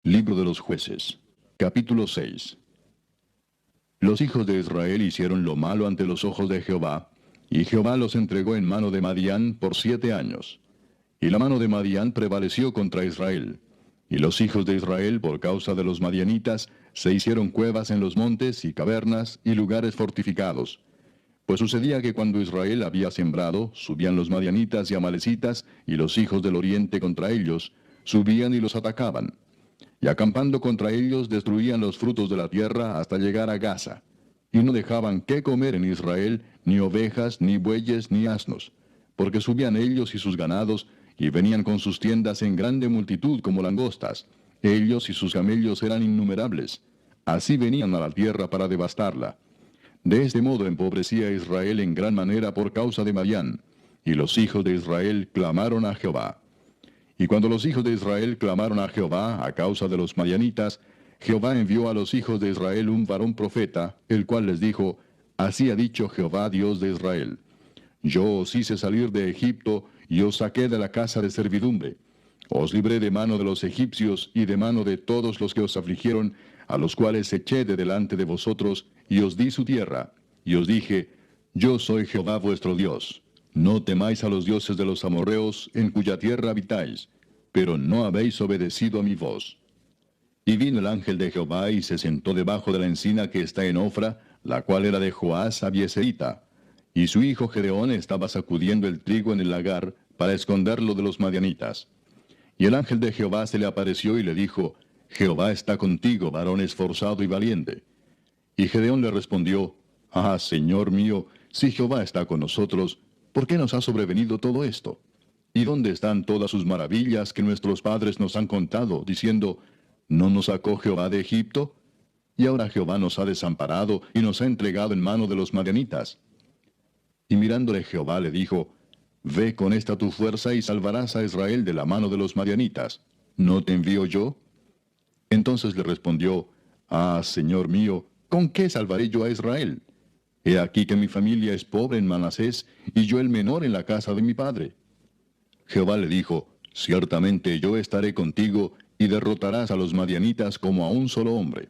Libro de los Jueces, capítulo 6. Los hijos de Israel hicieron lo malo ante los ojos de Jehová, y Jehová los entregó en mano de Madián por 7 años. Y la mano de Madián prevaleció contra Israel. Y los hijos de Israel, por causa de los madianitas, se hicieron cuevas en los montes y cavernas y lugares fortificados. Pues sucedía que cuando Israel había sembrado, subían los madianitas y amalecitas, y los hijos del oriente contra ellos, subían y los atacaban. Y acampando contra ellos destruían los frutos de la tierra hasta llegar a Gaza. Y no dejaban qué comer en Israel, ni ovejas, ni bueyes, ni asnos. Porque subían ellos y sus ganados, y venían con sus tiendas en grande multitud como langostas. Ellos y sus camellos eran innumerables. Así venían a la tierra para devastarla. De este modo empobrecía Israel en gran manera por causa de Madián. Y los hijos de Israel clamaron a Jehová. Y cuando los hijos de Israel clamaron a Jehová a causa de los madianitas, Jehová envió a los hijos de Israel un varón profeta, el cual les dijo: Así ha dicho Jehová, Dios de Israel: Yo os hice salir de Egipto, y os saqué de la casa de servidumbre. Os libré de mano de los egipcios, y de mano de todos los que os afligieron, a los cuales eché de delante de vosotros, y os di su tierra. Y os dije: Yo soy Jehová vuestro Dios. No temáis a los dioses de los amorreos, en cuya tierra habitáis, pero no habéis obedecido a mi voz. Y vino el ángel de Jehová, y se sentó debajo de la encina que está en Ofra, la cual era de Joás Abieserita. Y su hijo Gedeón estaba sacudiendo el trigo en el lagar, para esconderlo de los madianitas. Y el ángel de Jehová se le apareció y le dijo: Jehová está contigo, varón esforzado y valiente. Y Gedeón le respondió: Ah, Señor mío, si Jehová está con nosotros, ¿por qué nos ha sobrevenido todo esto? ¿Y dónde están todas sus maravillas que nuestros padres nos han contado, diciendo: ¿No nos sacó Jehová de Egipto? Y ahora Jehová nos ha desamparado y nos ha entregado en mano de los madianitas. Y mirándole Jehová le dijo: Ve con esta tu fuerza y salvarás a Israel de la mano de los madianitas. ¿No te envío yo? Entonces le respondió: Ah, Señor mío, ¿con qué salvaré yo a Israel? He aquí que mi familia es pobre en Manasés, y yo el menor en la casa de mi padre. Jehová le dijo: Ciertamente yo estaré contigo, y derrotarás a los madianitas como a un solo hombre.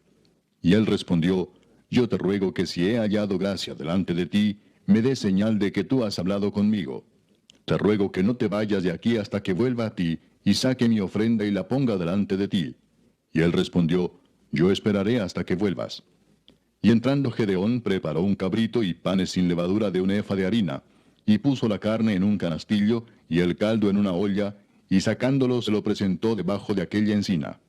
Y él respondió: Yo te ruego que si he hallado gracia delante de ti, me des señal de que tú has hablado conmigo. Te ruego que no te vayas de aquí hasta que vuelva a ti, y saque mi ofrenda y la ponga delante de ti. Y él respondió: Yo esperaré hasta que vuelvas. Y entrando Gedeón preparó un cabrito y panes sin levadura de un efa de harina, y puso la carne en un canastillo y el caldo en una olla, y sacándolo se lo presentó debajo de aquella encina.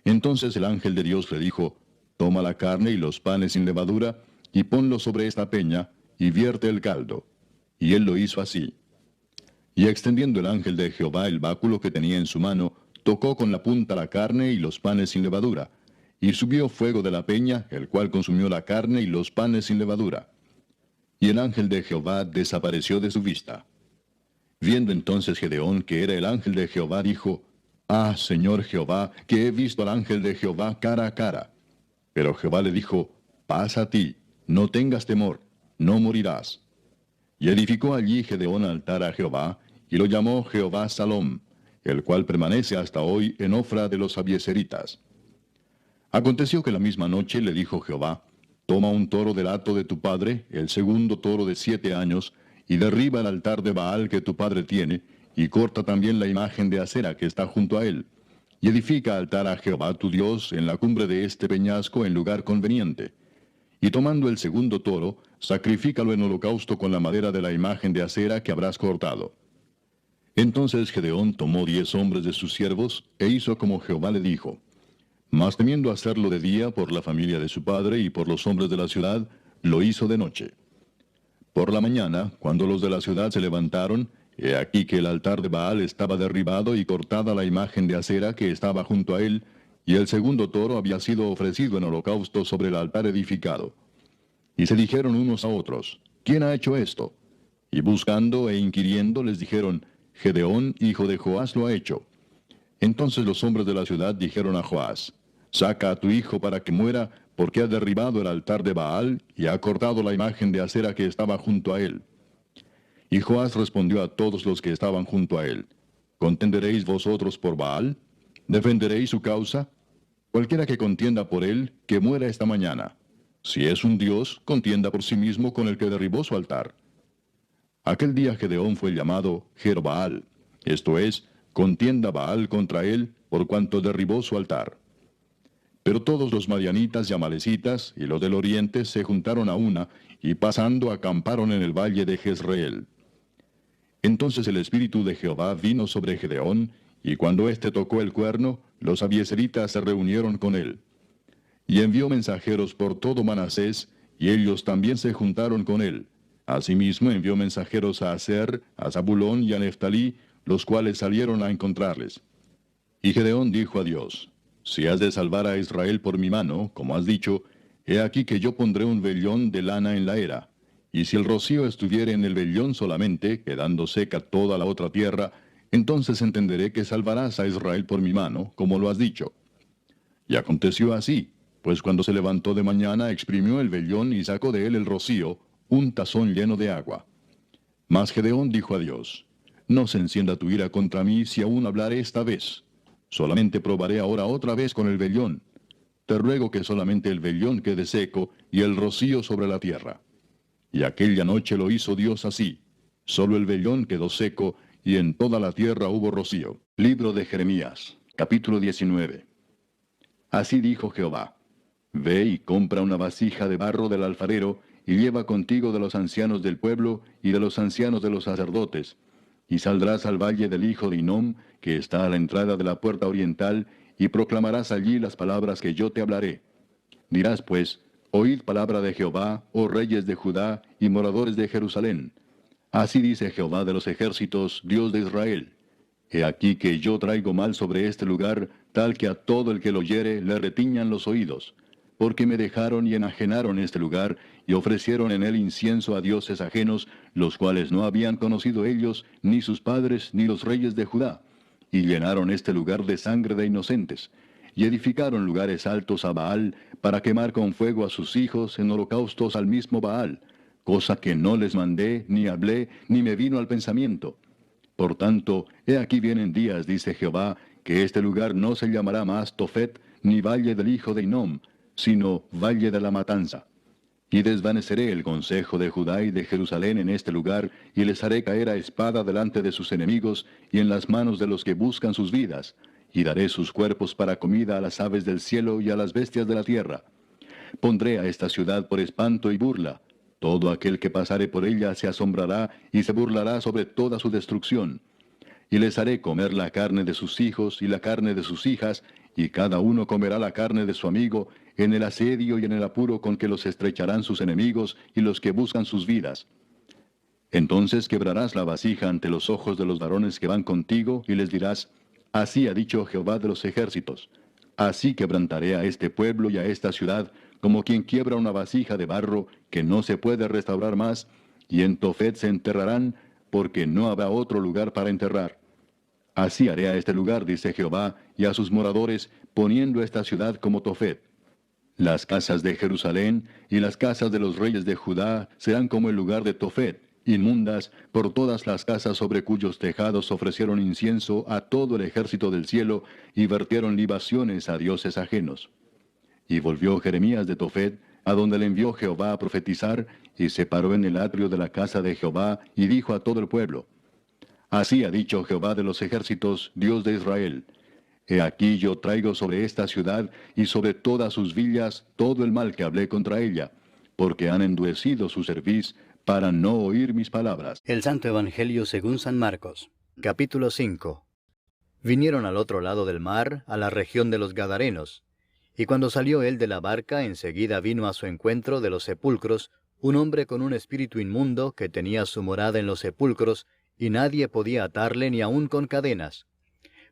Entonces el ángel de Dios le dijo: Toma la carne y los panes sin levadura, y ponlo sobre esta peña, y vierte el caldo. Y él lo hizo así. Y extendiendo el ángel de Jehová el báculo que tenía en su mano, tocó con la punta la carne y los panes sin levadura. Y subió fuego de la peña, el cual consumió la carne y los panes sin levadura. Y el ángel de Jehová desapareció de su vista. Viendo entonces Gedeón que era el ángel de Jehová, dijo: Ah, Señor Jehová, que he visto al ángel de Jehová cara a cara. Pero Jehová le dijo: Pasa a ti, no tengas temor, no morirás. Y edificó allí Gedeón altar a Jehová, y lo llamó Jehová Salom, el cual permanece hasta hoy en Ofra de los Abieseritas. Aconteció que la misma noche le dijo Jehová: Toma un toro del hato de tu padre, el segundo toro de 7 años, y derriba el altar de Baal que tu padre tiene, y corta también la imagen de Acera que está junto a él. Y edifica altar a Jehová tu Dios en la cumbre de este peñasco en lugar conveniente. Y tomando el segundo toro, sacrifícalo en holocausto con la madera de la imagen de Acera que habrás cortado. Entonces Gedeón tomó 10 hombres de sus siervos, e hizo como Jehová le dijo. Mas temiendo hacerlo de día por la familia de su padre y por los hombres de la ciudad, lo hizo de noche. Por la mañana, cuando los de la ciudad se levantaron, he aquí que el altar de Baal estaba derribado y cortada la imagen de Acera que estaba junto a él, y el segundo toro había sido ofrecido en holocausto sobre el altar edificado. Y se dijeron unos a otros: ¿Quién ha hecho esto? Y buscando e inquiriendo les dijeron: Gedeón, hijo de Joás, lo ha hecho. Entonces los hombres de la ciudad dijeron a Joás: Saca a tu hijo para que muera, porque ha derribado el altar de Baal, y ha cortado la imagen de Acera que estaba junto a él. Y Joás respondió a todos los que estaban junto a él: ¿Contenderéis vosotros por Baal? ¿Defenderéis su causa? Cualquiera que contienda por él, que muera esta mañana. Si es un dios, contienda por sí mismo con el que derribó su altar. Aquel día Gedeón fue llamado Jerbaal, esto es, contienda Baal contra él, por cuanto derribó su altar. Pero todos los madianitas y amalecitas y los del oriente se juntaron a una, y pasando acamparon en el valle de Jezreel. Entonces el espíritu de Jehová vino sobre Gedeón, y cuando éste tocó el cuerno, los abieseritas se reunieron con él. Y envió mensajeros por todo Manasés, y ellos también se juntaron con él. Asimismo envió mensajeros a Aser, a Zabulón y a Neftalí, los cuales salieron a encontrarles. Y Gedeón dijo a Dios: Si has de salvar a Israel por mi mano, como has dicho, he aquí que yo pondré un vellón de lana en la era. Y si el rocío estuviere en el vellón solamente, quedando seca toda la otra tierra, entonces entenderé que salvarás a Israel por mi mano, como lo has dicho. Y aconteció así, pues cuando se levantó de mañana exprimió el vellón y sacó de él el rocío, un tazón lleno de agua. Mas Gedeón dijo a Dios: No se encienda tu ira contra mí si aún hablaré esta vez. Solamente probaré ahora otra vez con el vellón. Te ruego que solamente el vellón quede seco y el rocío sobre la tierra. Y aquella noche lo hizo Dios así. Solo el vellón quedó seco y en toda la tierra hubo rocío. Libro de Jeremías, capítulo 19. Así dijo Jehová: Ve y compra una vasija de barro del alfarero, y lleva contigo de los ancianos del pueblo y de los ancianos de los sacerdotes, y saldrás al valle del hijo de Hinnom, que está a la entrada de la puerta oriental, y proclamarás allí las palabras que yo te hablaré. Dirás pues: Oíd palabra de Jehová, oh reyes de Judá y moradores de Jerusalén. Así dice Jehová de los ejércitos, Dios de Israel: He aquí que yo traigo mal sobre este lugar, tal que a todo el que lo oyere le retiñan los oídos, porque me dejaron y enajenaron este lugar, y ofrecieron en él incienso a dioses ajenos, los cuales no habían conocido ellos, ni sus padres, ni los reyes de Judá, y llenaron este lugar de sangre de inocentes, y edificaron lugares altos a Baal, para quemar con fuego a sus hijos en holocaustos al mismo Baal, cosa que no les mandé, ni hablé, ni me vino al pensamiento. Por tanto, he aquí vienen días, dice Jehová, que este lugar no se llamará más Tofet, ni valle del hijo de Hinnom, sino valle de la matanza. Y desvaneceré el consejo de Judá y de Jerusalén en este lugar, y les haré caer a espada delante de sus enemigos, y en las manos de los que buscan sus vidas, y daré sus cuerpos para comida a las aves del cielo y a las bestias de la tierra. Pondré a esta ciudad por espanto y burla. Todo aquel que pasare por ella se asombrará y se burlará sobre toda su destrucción. Y les haré comer la carne de sus hijos y la carne de sus hijas, y cada uno comerá la carne de su amigo, en el asedio y en el apuro con que los estrecharán sus enemigos y los que buscan sus vidas. Entonces quebrarás la vasija ante los ojos de los varones que van contigo, y les dirás: Así ha dicho Jehová de los ejércitos: Así quebrantaré a este pueblo y a esta ciudad, como quien quiebra una vasija de barro que no se puede restaurar más, y en Tofet se enterrarán, porque no habrá otro lugar para enterrar. Así haré a este lugar, dice Jehová, y a sus moradores, poniendo esta ciudad como Tofet. Las casas de Jerusalén y las casas de los reyes de Judá serán como el lugar de Tofet, inmundas por todas las casas sobre cuyos tejados ofrecieron incienso a todo el ejército del cielo y vertieron libaciones a dioses ajenos. Y volvió Jeremías de Tofet, a donde le envió Jehová a profetizar, y se paró en el atrio de la casa de Jehová, y dijo a todo el pueblo: Así ha dicho Jehová de los ejércitos, Dios de Israel: He aquí yo traigo sobre esta ciudad y sobre todas sus villas todo el mal que hablé contra ella, porque han endurecido su cerviz para no oír mis palabras. El Santo Evangelio según San Marcos, capítulo 5. Vinieron al otro lado del mar, a la región de los Gadarenos, y cuando salió él de la barca, enseguida vino a su encuentro de los sepulcros un hombre con un espíritu inmundo que tenía su morada en los sepulcros, y nadie podía atarle ni aun con cadenas,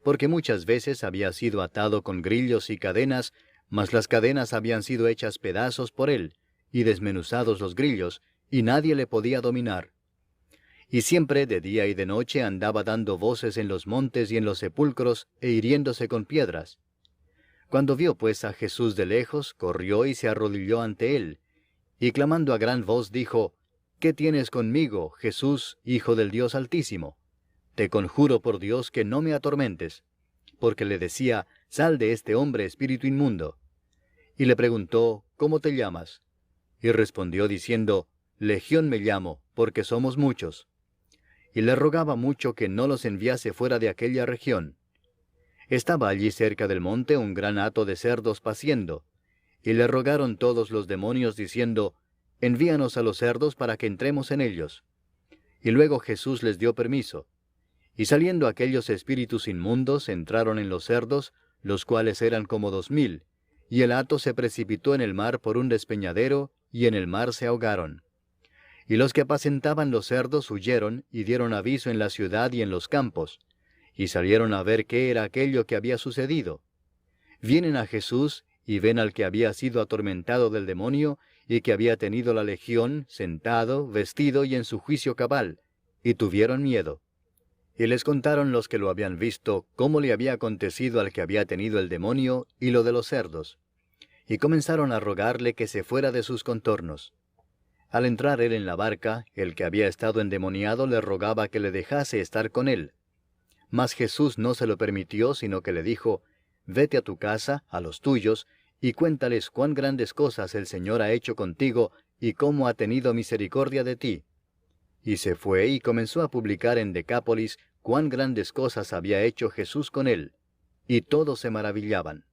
porque muchas veces había sido atado con grillos y cadenas, mas las cadenas habían sido hechas pedazos por él, y desmenuzados los grillos, y nadie le podía dominar. Y siempre de día y de noche andaba dando voces en los montes y en los sepulcros, e hiriéndose con piedras. Cuando vio pues a Jesús de lejos, corrió y se arrodilló ante él, y clamando a gran voz dijo: ¿Qué tienes conmigo, Jesús, Hijo del Dios Altísimo? Te conjuro por Dios que no me atormentes. Porque le decía: Sal de este hombre, espíritu inmundo. Y le preguntó, ¿cómo te llamas? Y respondió diciendo, Legión me llamo, porque somos muchos. Y le rogaba mucho que no los enviase fuera de aquella región. Estaba allí cerca del monte un gran hato de cerdos paciendo, y le rogaron todos los demonios diciendo, Envíanos a los cerdos para que entremos en ellos. Y luego Jesús les dio permiso. Y saliendo aquellos espíritus inmundos entraron en los cerdos, los cuales eran como 2000, y el hato se precipitó en el mar por un despeñadero, y en el mar se ahogaron. Y los que apacentaban los cerdos huyeron, y dieron aviso en la ciudad y en los campos, y salieron a ver qué era aquello que había sucedido. Vienen a Jesús, y ven al que había sido atormentado del demonio, y que había tenido la legión, sentado, vestido y en su juicio cabal, y tuvieron miedo. Y les contaron los que lo habían visto cómo le había acontecido al que había tenido el demonio y lo de los cerdos. Y comenzaron a rogarle que se fuera de sus contornos. Al entrar él en la barca, el que había estado endemoniado le rogaba que le dejase estar con él. Mas Jesús no se lo permitió, sino que le dijo, Vete a tu casa, a los tuyos, y cuéntales cuán grandes cosas el Señor ha hecho contigo, y cómo ha tenido misericordia de ti. Y se fue y comenzó a publicar en Decápolis cuán grandes cosas había hecho Jesús con él, y todos se maravillaban.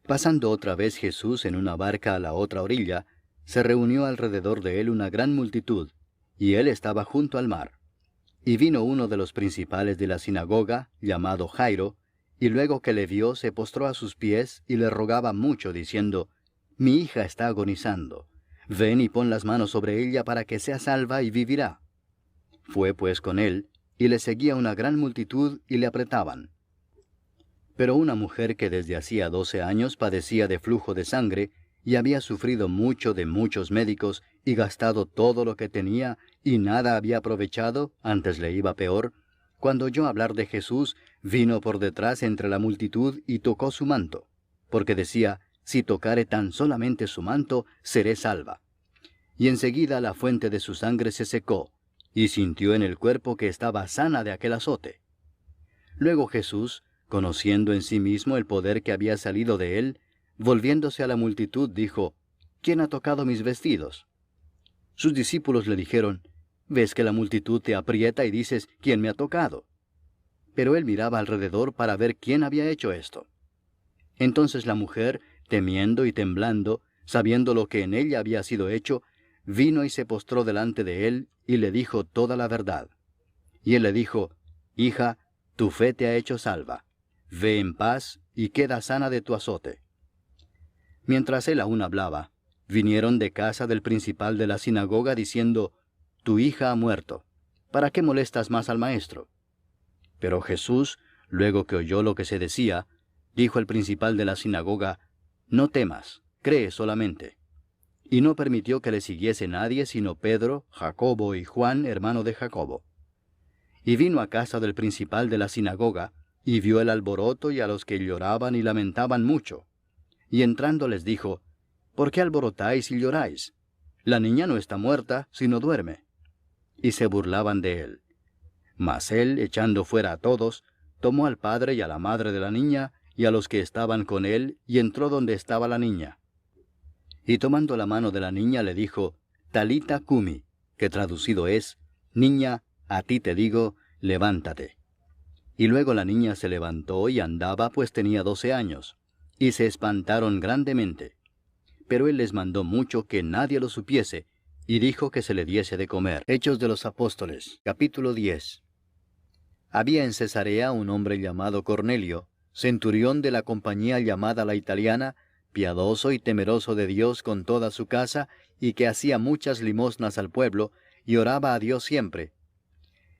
Pasando otra vez Jesús en una barca a la otra orilla, se reunió alrededor de él una gran multitud, y él estaba junto al mar. Y vino uno de los principales de la sinagoga, llamado Jairo, y luego que le vio se postró a sus pies y le rogaba mucho, diciendo, Mi hija está agonizando. Ven y pon las manos sobre ella para que sea salva y vivirá. Fue pues con él, y le seguía una gran multitud y le apretaban. Pero una mujer que desde hacía 12 años padecía de flujo de sangre, y había sufrido mucho de muchos médicos, y gastado todo lo que tenía, y nada había aprovechado, antes le iba peor, cuando oyó hablar de Jesús, vino por detrás entre la multitud y tocó su manto, porque decía, Si tocare tan solamente su manto, seré salva. Y enseguida la fuente de su sangre se secó, y sintió en el cuerpo que estaba sana de aquel azote. Luego Jesús, conociendo en sí mismo el poder que había salido de él, volviéndose a la multitud, dijo, ¿Quién ha tocado mis vestidos? Sus discípulos le dijeron, ¿Ves que la multitud te aprieta y dices, ¿quién me ha tocado? Pero él miraba alrededor para ver quién había hecho esto. Entonces la mujer, temiendo y temblando, sabiendo lo que en ella había sido hecho, vino y se postró delante de él, y le dijo toda la verdad. Y él le dijo, Hija, tu fe te ha hecho salva. Ve en paz, y queda sana de tu azote. Mientras él aún hablaba, vinieron de casa del principal de la sinagoga diciendo, Tu hija ha muerto. ¿Para qué molestas más al maestro? Pero Jesús, luego que oyó lo que se decía, dijo al principal de la sinagoga, No temas, cree solamente. Y no permitió que le siguiese nadie sino Pedro, Jacobo y Juan, hermano de Jacobo. Y vino a casa del principal de la sinagoga, y vio el alboroto y a los que lloraban y lamentaban mucho. Y entrando les dijo, ¿Por qué alborotáis y lloráis? La niña no está muerta, sino duerme. Y se burlaban de él. Mas él, echando fuera a todos, tomó al padre y a la madre de la niña, y a los que estaban con él, y entró donde estaba la niña. Y tomando la mano de la niña le dijo, Talita cumi, que traducido es, Niña, a ti te digo, levántate. Y luego la niña se levantó y andaba, pues tenía 12 años, y se espantaron grandemente. Pero él les mandó mucho que nadie lo supiese, y dijo que se le diese de comer. Hechos de los Apóstoles, capítulo 10. Había en Cesarea un hombre llamado Cornelio, centurión de la compañía llamada la Italiana, piadoso y temeroso de Dios con toda su casa, y que hacía muchas limosnas al pueblo, y oraba a Dios siempre.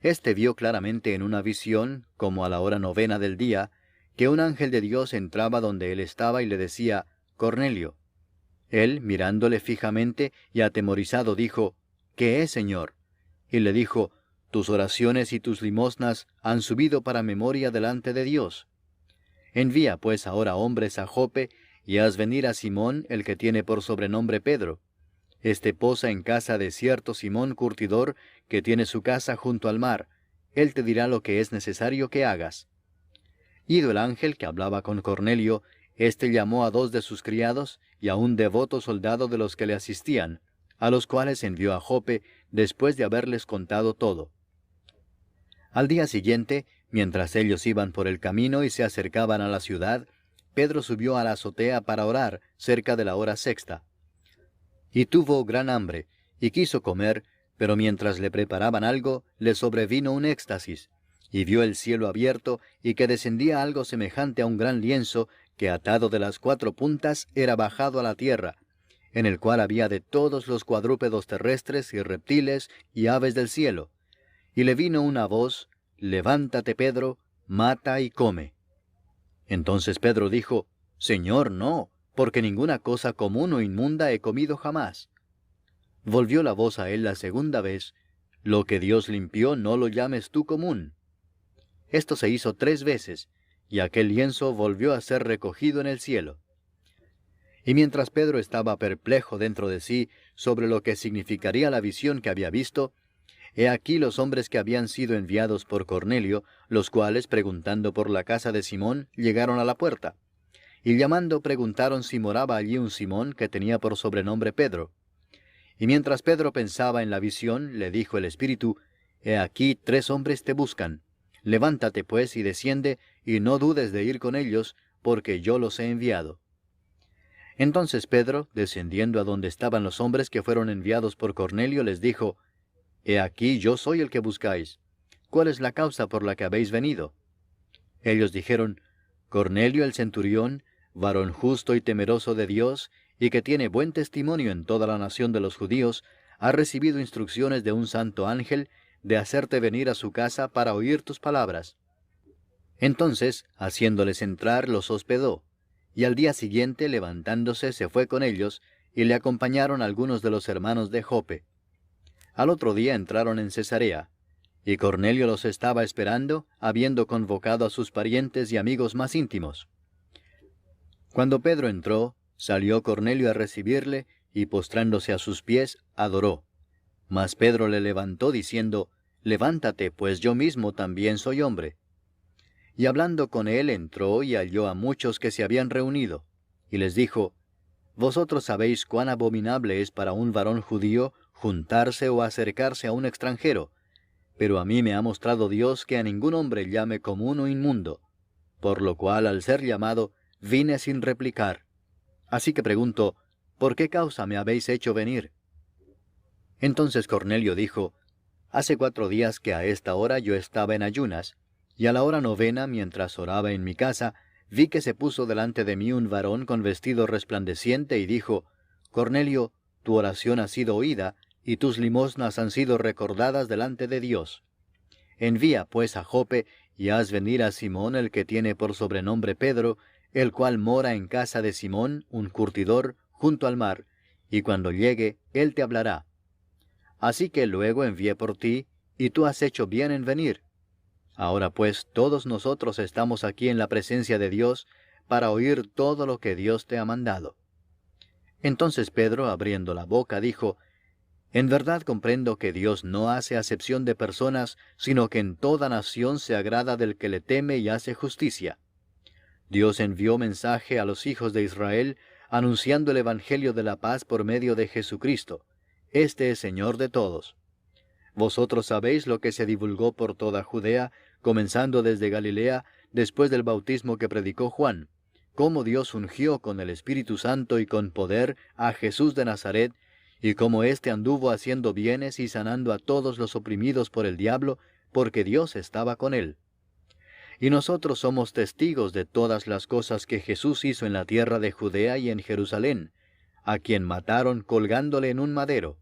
Este vio claramente en una visión, como a la hora 9 del día, que un ángel de Dios entraba donde él estaba y le decía, Cornelio. Él, mirándole fijamente y atemorizado, dijo, ¿Qué es, Señor? Y le dijo, Tus oraciones y tus limosnas han subido para memoria delante de Dios. Envía pues ahora hombres a Jope, y haz venir a Simón, el que tiene por sobrenombre Pedro. Este posa en casa de cierto Simón curtidor, que tiene su casa junto al mar. Él te dirá lo que es necesario que hagas. Ido el ángel que hablaba con Cornelio, éste llamó a 2 de sus criados y a un devoto soldado de los que le asistían, a los cuales envió a Jope después de haberles contado todo. Al día siguiente, mientras ellos iban por el camino y se acercaban a la ciudad, Pedro subió a la azotea para orar cerca de la hora sexta. Y tuvo gran hambre, y quiso comer, pero mientras le preparaban algo, le sobrevino un éxtasis, y vio el cielo abierto, y que descendía algo semejante a un gran lienzo, que atado de las 4 puntas era bajado a la tierra, en el cual había de todos los cuadrúpedos terrestres y reptiles y aves del cielo. Y le vino una voz: «Levántate, Pedro, mata y come». Entonces Pedro dijo: «Señor, no, porque ninguna cosa común o inmunda he comido jamás». Volvió la voz a él la segunda vez: «Lo que Dios limpió, no lo llames tú común». Esto se hizo 3 veces, y aquel lienzo volvió a ser recogido en el cielo. Y mientras Pedro estaba perplejo dentro de sí sobre lo que significaría la visión que había visto, he aquí los hombres que habían sido enviados por Cornelio, los cuales, preguntando por la casa de Simón, llegaron a la puerta. Y llamando preguntaron si moraba allí un Simón que tenía por sobrenombre Pedro. Y mientras Pedro pensaba en la visión, le dijo el Espíritu: «He aquí 3 hombres te buscan. Levántate pues y desciende, y no dudes de ir con ellos, porque yo los he enviado». Entonces Pedro, descendiendo a donde estaban los hombres que fueron enviados por Cornelio, les dijo: «He aquí yo soy el que buscáis. ¿Cuál es la causa por la que habéis venido?» Ellos dijeron: «Cornelio el centurión, varón justo y temeroso de Dios, y que tiene buen testimonio en toda la nación de los judíos, ha recibido instrucciones de un santo ángel de hacerte venir a su casa para oír tus palabras». Entonces, haciéndoles entrar, los hospedó, y al día siguiente, levantándose, se fue con ellos, y le acompañaron algunos de los hermanos de Jope. Al otro día entraron en Cesarea, y Cornelio los estaba esperando, habiendo convocado a sus parientes y amigos más íntimos. Cuando Pedro entró, salió Cornelio a recibirle, y postrándose a sus pies, adoró. Mas Pedro le levantó diciendo: «Levántate, pues yo mismo también soy hombre». Y hablando con él, entró y halló a muchos que se habían reunido, y les dijo: «Vosotros sabéis cuán abominable es para un varón judío juntarse o acercarse a un extranjero, pero a mí me ha mostrado Dios que a ningún hombre llame común o inmundo, por lo cual al ser llamado, vine sin replicar. Así que pregunto: ¿por qué causa me habéis hecho venir?». Entonces Cornelio dijo: «Hace 4 días que a esta hora yo estaba en ayunas, y a la hora 9, mientras oraba en mi casa, vi que se puso delante de mí un varón con vestido resplandeciente y dijo: Cornelio, tu oración ha sido oída, y tus limosnas han sido recordadas delante de Dios. Envía pues a Jope, y haz venir a Simón, el que tiene por sobrenombre Pedro, el cual mora en casa de Simón, un curtidor, junto al mar, y cuando llegue, él te hablará. Así que luego envié por ti, y tú has hecho bien en venir. Ahora pues todos nosotros estamos aquí en la presencia de Dios, para oír todo lo que Dios te ha mandado». Entonces Pedro, abriendo la boca, dijo: «En verdad comprendo que Dios no hace acepción de personas, sino que en toda nación se agrada del que le teme y hace justicia. Dios envió mensaje a los hijos de Israel, anunciando el evangelio de la paz por medio de Jesucristo. Este es Señor de todos. Vosotros sabéis lo que se divulgó por toda Judea, comenzando desde Galilea, después del bautismo que predicó Juan, cómo Dios ungió con el Espíritu Santo y con poder a Jesús de Nazaret, y cómo éste anduvo haciendo bienes y sanando a todos los oprimidos por el diablo, porque Dios estaba con él. Y nosotros somos testigos de todas las cosas que Jesús hizo en la tierra de Judea y en Jerusalén, a quien mataron colgándole en un madero.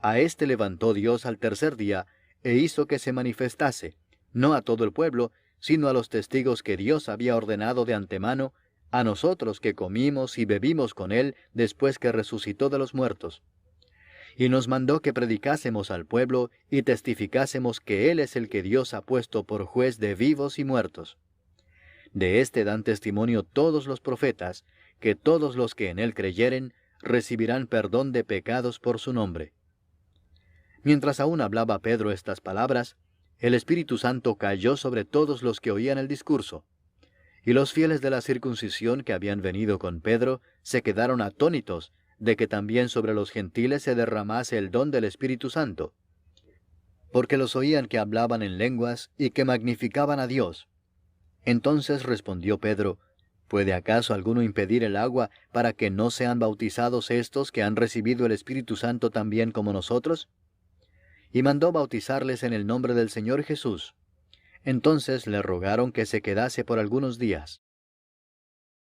A éste levantó Dios al tercer día, e hizo que se manifestase, no a todo el pueblo, sino a los testigos que Dios había ordenado de antemano, a nosotros que comimos y bebimos con él después que resucitó de los muertos. Y nos mandó que predicásemos al pueblo y testificásemos que él es el que Dios ha puesto por juez de vivos y muertos. De éste dan testimonio todos los profetas, que todos los que en él creyeren recibirán perdón de pecados por su nombre». Mientras aún hablaba Pedro estas palabras, el Espíritu Santo cayó sobre todos los que oían el discurso. Y los fieles de la circuncisión que habían venido con Pedro se quedaron atónitos de que también sobre los gentiles se derramase el don del Espíritu Santo, porque los oían que hablaban en lenguas y que magnificaban a Dios. Entonces respondió Pedro, ¿puede acaso alguno impedir el agua para que no sean bautizados estos que han recibido el Espíritu Santo también como nosotros? Y mandó bautizarles en el nombre del Señor Jesús. Entonces le rogaron que se quedase por algunos días.